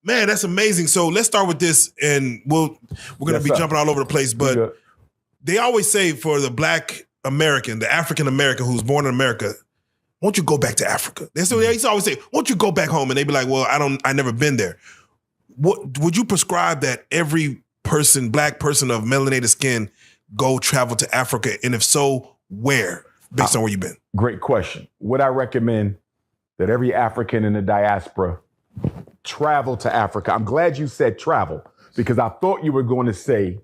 Man, that's amazing. So let's start with this, and we're going to be jumping all over the place. But they always say for the Black American, the African American who's born in America, won't you go back to Africa? They used to always say, won't you go back home? And they'd be like, well, I never been there. What would you prescribe that every person, Black person of melanated skin, go travel to Africa? And if so, where? Based on where you've been. Great question. Would I recommend that every African in the diaspora travel to Africa? I'm glad you said travel, because I thought you were going to say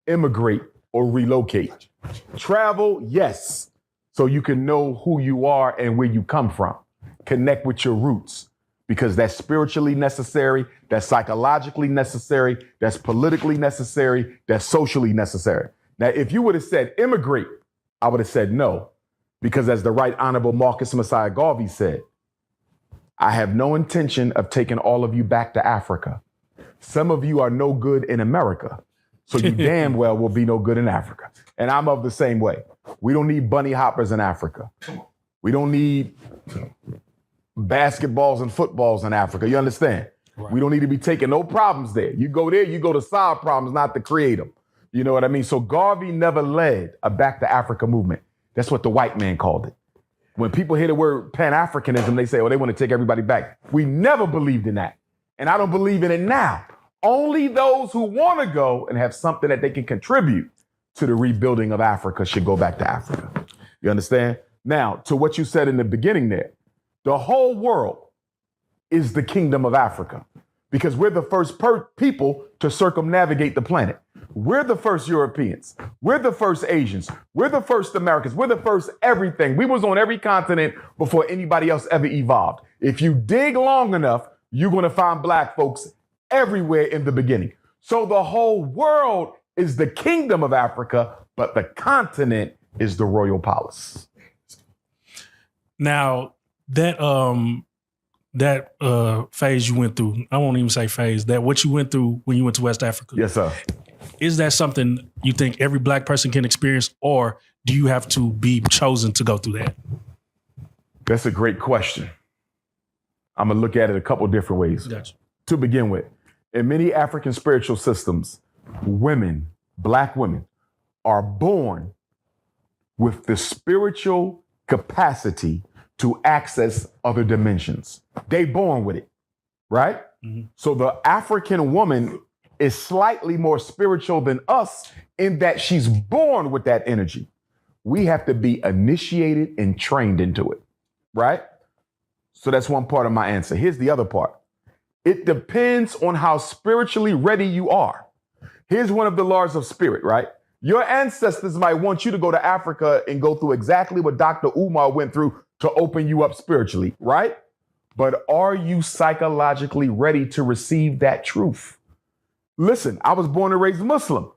immigrate or relocate. Travel, yes, so you can know who you are and where you come from. Connect with your roots, because that's spiritually necessary, that's psychologically necessary, that's politically necessary, that's socially necessary. Now, if you would have said immigrate, I would have said no, because as the Right Honorable Marcus Messiah Garvey said, I have no intention of taking all of you back to Africa. Some of you are no good in America, so you damn well will be no good in Africa. And I'm of the same way. We don't need bunny hoppers in Africa. We don't need basketballs and footballs in Africa. You understand? Right. We don't need to be taking no problems there. You go there, you go to solve problems, not to create them. You know what I mean? So Garvey never led a back to Africa movement. That's what the white man called it. When people hear the word Pan-Africanism, they say, oh, they want to take everybody back. We never believed in that. And I don't believe in it now. Only those who want to go and have something that they can contribute to the rebuilding of Africa should go back to Africa. You understand? Now, to what you said in the beginning there, the whole world is the kingdom of Africa, because we're the first people to circumnavigate the planet. We're the first Europeans. We're the first Asians. We're the first Americans. We're the first everything. We was on every continent before anybody else ever evolved. If you dig long enough, you're going to find Black folks everywhere in the beginning. So the whole world is the kingdom of Africa, but the continent is the royal palace. Now, that phase you went through, I won't even say phase, that what you went through when you went to West Africa. Yes, sir. Is that something you think every Black person can experience, or do you have to be chosen to go through that? That's a great question. I'm going to look at it a couple different ways. Gotcha. To begin with, in many African spiritual systems, women, Black women, are born with the spiritual capacity to access other dimensions. They born with it, right? Mm-hmm. So the African woman is slightly more spiritual than us in that she's born with that energy. We have to be initiated and trained into it, right? So that's one part of my answer. Here's the other part. It depends on how spiritually ready you are. Here's one of the laws of spirit, right? Your ancestors might want you to go to Africa and go through exactly what Dr. Umar went through to open you up spiritually, right? But are you psychologically ready to receive that truth? Listen, I was born and raised Muslim.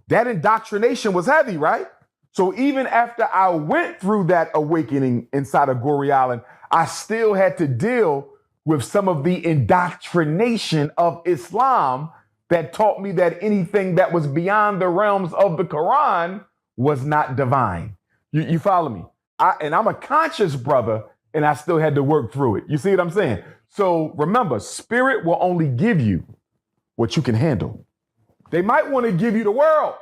That indoctrination was heavy, right? So even after I went through that awakening inside of Goree Island, I still had to deal with some of the indoctrination of Islam that taught me that anything that was beyond the realms of the Quran was not divine. You follow me? And I'm a conscious brother, and I still had to work through it. You see what I'm saying? So remember, spirit will only give you what you can handle. They might want to give you the world,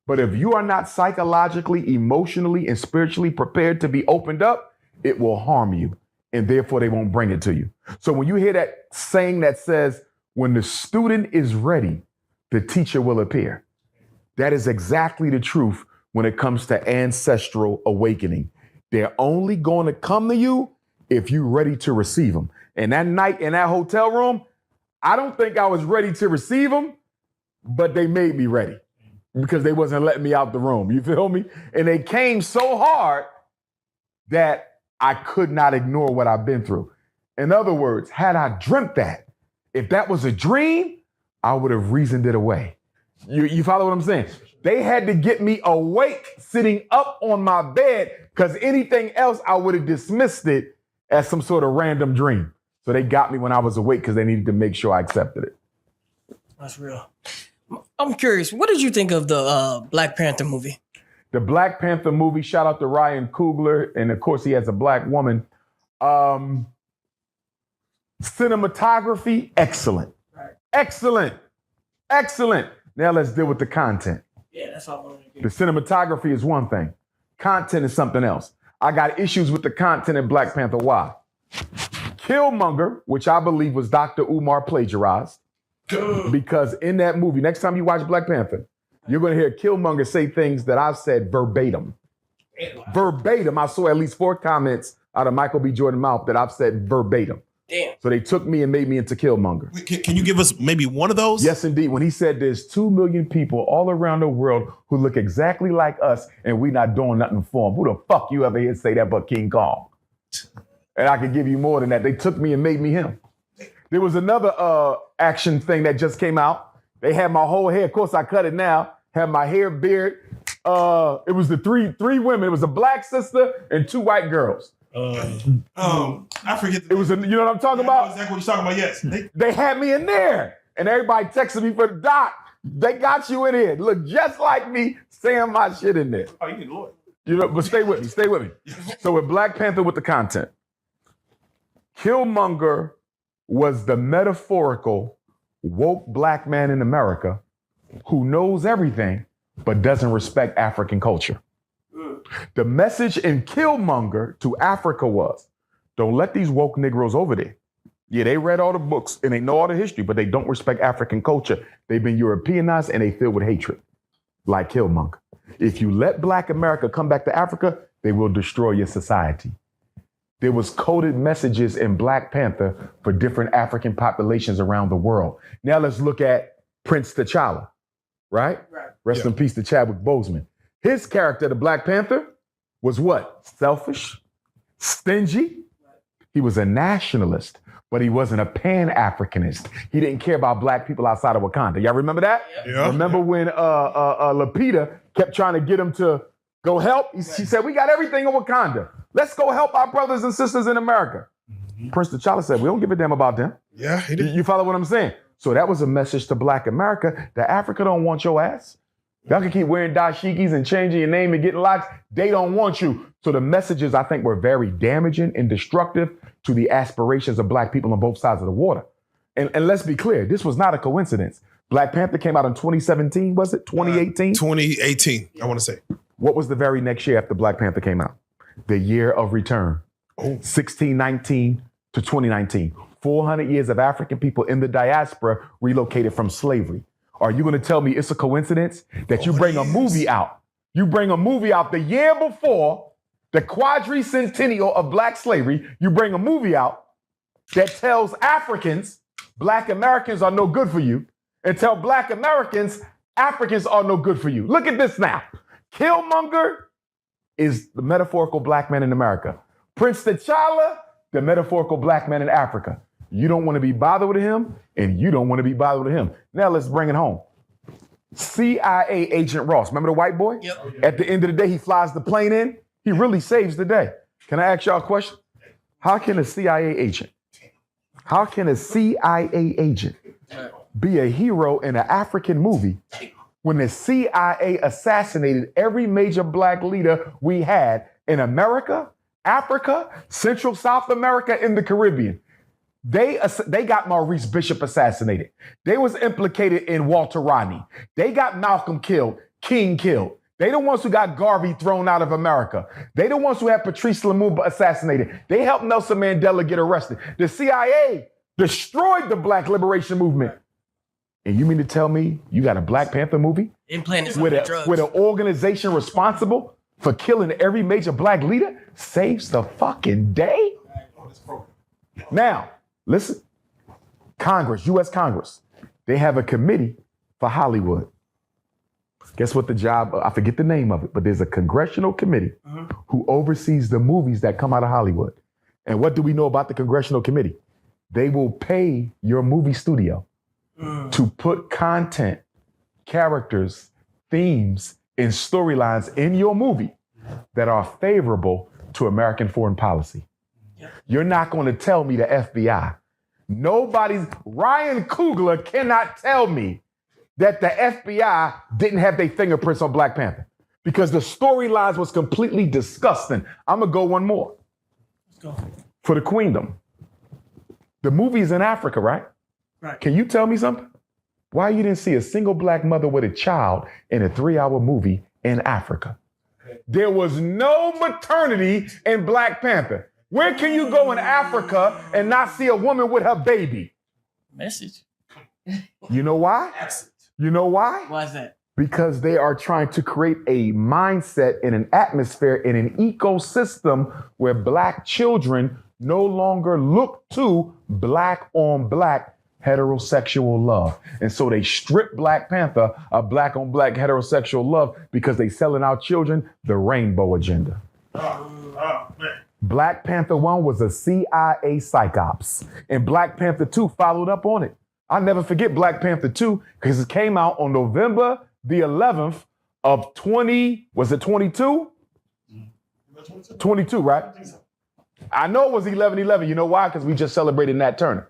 but if you are not psychologically, emotionally, and spiritually prepared to be opened up, it will harm you, and therefore they won't bring it to you. So when you hear that saying that says, when the student is ready, the teacher will appear. That is exactly the truth when it comes to ancestral awakening. They're only going to come to you if you're ready to receive them. And that night in that hotel room, I don't think I was ready to receive them, but they made me ready because they wasn't letting me out the room. You feel me? And they came so hard that I could not ignore what I've been through. In other words, had I dreamt that, if that was a dream, I would have reasoned it away. You follow what I'm saying? They had to get me awake, sitting up on my bed, because anything else, I would have dismissed it as some sort of random dream. So they got me when I was awake because they needed to make sure I accepted it. That's real. I'm curious, what did you think of the Black Panther movie? The Black Panther movie, shout out to Ryan Coogler, and of course he has a Black woman. Cinematography, excellent. Right. Excellent. Excellent. Now let's deal with the content. Yeah, that's all I wanted to The do. cinematography is one thing. Content is something else. I got issues with the content in Black Panther. Why? Killmonger, which I believe was Dr. Umar plagiarized, because in that movie, next time you watch Black Panther, you're going to hear Killmonger say things that I've said verbatim. Verbatim. I saw at least 4 comments out of Michael B. Jordan's mouth that I've said verbatim. Damn. So they took me and made me into Killmonger. Can you give us maybe one of those? Yes, indeed. When he said there's 2 million people all around the world who look exactly like us and we not doing nothing for them. Who the fuck you ever hear say that but King Kong? And I could give you more than that. They took me and made me him. There was another action thing that just came out. They had my whole hair. Of course, I cut it now. Had my hair, beard. It was the three women. It was a black sister and 2 white girls. I forget. It was, you know what I'm talking I know about? exactly what you're talking about. Yes. They had me in there. And everybody texted me for the doc. They got you in here. Look just like me saying my shit in there. Oh, you need a lawyer. You know, but stay with me. Stay with me. So with Black Panther with the content, Killmonger was the metaphorical woke black man in America who knows everything but doesn't respect African culture. The message in Killmonger to Africa was, don't let these woke Negroes over there. Yeah, they read all the books and they know all the history, but they don't respect African culture. They've been Europeanized and they filled with hatred, like Killmonger. If you let Black America come back to Africa, they will destroy your society. There was coded messages in Black Panther for different African populations around the world. Now let's look at Prince T'Challa, right? Rest in peace to Chadwick Boseman. His character, the Black Panther, was what? Selfish, stingy. He was a nationalist, but he wasn't a Pan-Africanist. He didn't care about black people outside of Wakanda. Y'all remember that? Yeah. Remember when Lupita kept trying to get him to go help? She said, we got everything in Wakanda. Let's go help our brothers and sisters in America. Prince T'Challa said, we don't give a damn about them. Yeah, he did. You follow what I'm saying? So that was a message to Black America that Africa don't want your ass. Y'all can keep wearing dashikis and changing your name and getting locks. They don't want you. So the messages, I think, were very damaging and destructive to the aspirations of Black people on both sides of the water. And let's be clear, this was not a coincidence. Black Panther came out in 2017, was it? 2018? 2018, I want to say. What was the very next year after Black Panther came out? The Year of Return. 1619 to 2019. 400 years of African people in the diaspora relocated from slavery. Are you going to tell me it's a coincidence that you bring a movie out? You bring a movie out the year before the quadricentennial of Black slavery. You bring a movie out that tells Africans, Black Americans are no good for you, and tell Black Americans, Africans are no good for you. Look at this now. Killmonger is the metaphorical black man in America. Prince T'Challa, the metaphorical black man in Africa. You don't want to be bothered with him, and you don't want to be bothered with him. Now let's bring it home. CIA agent Ross, remember the white boy? Yep. At the end of the day, he flies the plane in. He really saves the day. Can I ask y'all a question? How can a CIA agent be a hero in an African movie when the CIA assassinated every major black leader we had in America, Africa, Central South America, and the Caribbean? They got Maurice Bishop assassinated. They was implicated in Walter Rodney. They got Malcolm killed, King killed. They the ones who got Garvey thrown out of America. They the ones who had Patrice Lumumba assassinated. They helped Nelson Mandela get arrested. The CIA destroyed the Black Liberation Movement. And you mean to tell me you got a Black Panther movie Implanted with drugs. an organization responsible for killing every major black leader saves the fucking day? Now, listen, Congress, U.S. Congress, they have a committee for Hollywood. Guess what the job, I forget the name of it, but there's a congressional committee who oversees the movies that come out of Hollywood. And what do we know about the congressional committee? They will pay your movie studio to put content, characters, themes, and storylines in your movie that are favorable to American foreign policy. You're not going to tell me the FBI. Ryan Coogler cannot tell me that the FBI didn't have their fingerprints on Black Panther because the storylines was completely disgusting. I'm going to go one more. Let's go. For the Queendom. The movie's in Africa, right? Right. Can you tell me something? Why you didn't see a single black mother with a child in a 3-hour movie in Africa? There was no maternity in Black Panther. Where can you go in Africa and not see a woman with her baby? Message. You know why? You know why? Why is that? Because they are trying to create a mindset and an atmosphere in an ecosystem where black children no longer look to black on black heterosexual love. And so they strip Black Panther of black on black heterosexual love because they selling our children the rainbow agenda. Black Panther 1 was a CIA psyops, and Black Panther 2 followed up on it. I'll never forget Black Panther 2 because it came out on November the 11th of 22? 22, right? I know it was 11/11. You know why? Because we just celebrated Nat Turner.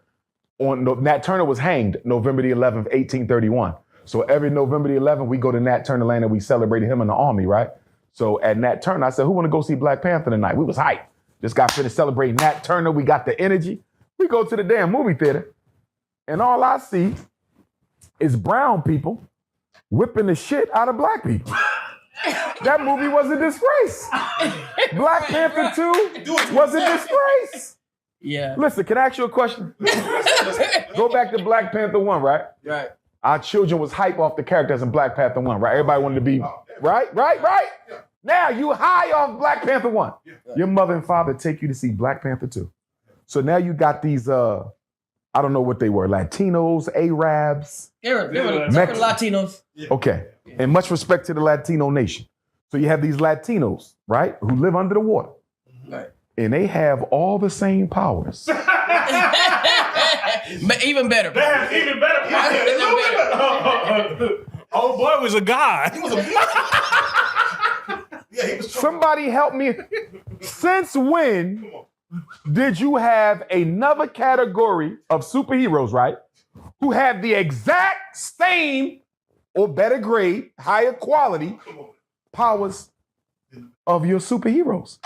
Nat Turner was hanged November the 11th, 1831. So every November the 11th, we go to Nat Turner land and we celebrated him in the army, right? So at Nat Turner, I said, who want to go see Black Panther tonight? We was hyped. Just got finished celebrating Nat Turner. We got the energy. We go to the damn movie theater, and all I see is brown people whipping the shit out of black people. That movie was a disgrace. Black Panther 2 was a disgrace. Yeah. Listen, can I ask you a question? Go back to Black Panther 1, right? Right. Our children was hype off the characters in Black Panther 1, right? Everybody wanted to be, right? Now you high off Black Panther 1. Your mother and father take you to see Black Panther 2. So now you got these, I don't know what they were, Latinos, Arabs. They were Latinos. Okay, and much respect to the Latino nation. So you have these Latinos, right, who live under the water. Right. And they have all the same powers. But even better. They have even better powers. Oh boy was a god. Somebody help me. Since when did you have another category of superheroes, right, who have the exact same or better grade, higher quality powers of your superheroes?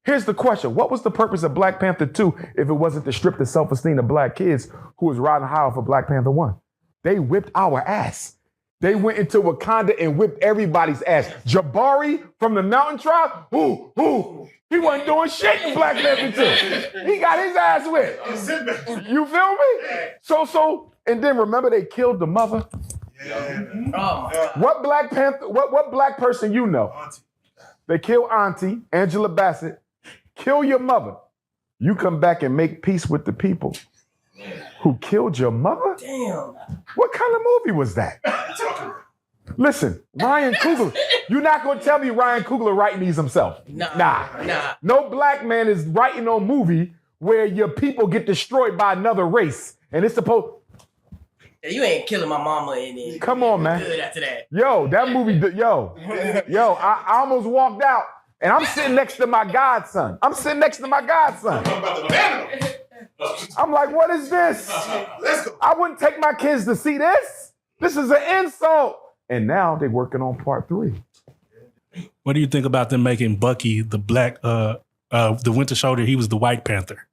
Here's the question. What was the purpose of Black Panther 2 if it wasn't to strip the self-esteem of black kids who was riding high off of Black Panther 1? They whipped our ass. They went into Wakanda and whipped everybody's ass. Jabari from the Mountain Tribe, he wasn't doing shit in Black Panther 2. He got his ass whipped. You feel me? So, and then remember they killed the mother? What Black Panther, what black person you know? They kill Auntie, Angela Bassett, kill your mother. You come back and make peace with the people who killed your mother? Damn. What kind of movie was that? Listen, Ryan Coogler. You're not going to tell me Ryan Coogler writing these himself. Nah. No black man is writing no movie where your people get destroyed by another race. And it's supposed... You ain't killing my mama and then come on, man. Good after that. Yo, that movie, I almost walked out and I'm sitting next to my godson. I'm like, what is this? I wouldn't take my kids to see this. This is an insult. And now they're working on part 3. What do you think about them making Bucky the black, the Winter Soldier? He was the White Panther.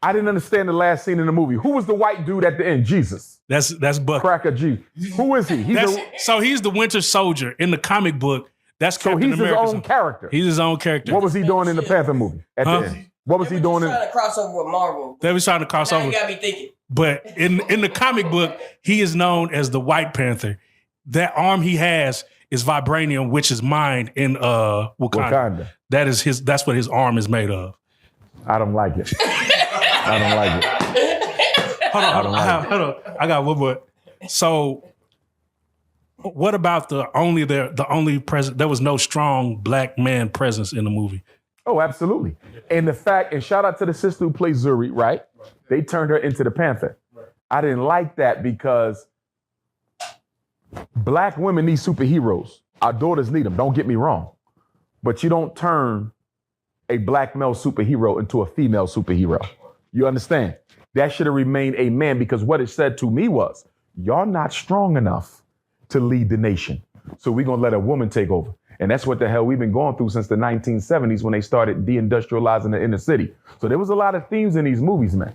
I didn't understand the last scene in the movie. Who was the white dude at the end? Jesus. That's Bucky. Cracker G. Who is he? So he's the Winter Soldier in the comic book. That's Captain America. So he's America's his own character. He's his own character. What was he doing in the Panther movie at the end? What was he doing? Trying to cross over with Marvel. They was trying to cross over. You got me thinking. But in the comic book, he is known as the White Panther. That arm he has is vibranium, which is mined in Wakanda. That's what his arm is made of. I don't like it. Hold on. I got one more. So, what about the only presence? There was no strong black man presence in the movie. Oh, absolutely. And the fact, and shout out to the sister who plays Zuri, right? They turned her into the Panther. I didn't like that because black women need superheroes. Our daughters need them. Don't get me wrong, but you don't turn a black male superhero into a female superhero. You understand? That should have remained a man because what it said to me was, y'all not strong enough to lead the nation. So we're going to let a woman take over. And that's what the hell we've been going through since the 1970s when they started deindustrializing the inner city. So there was a lot of themes in these movies, man.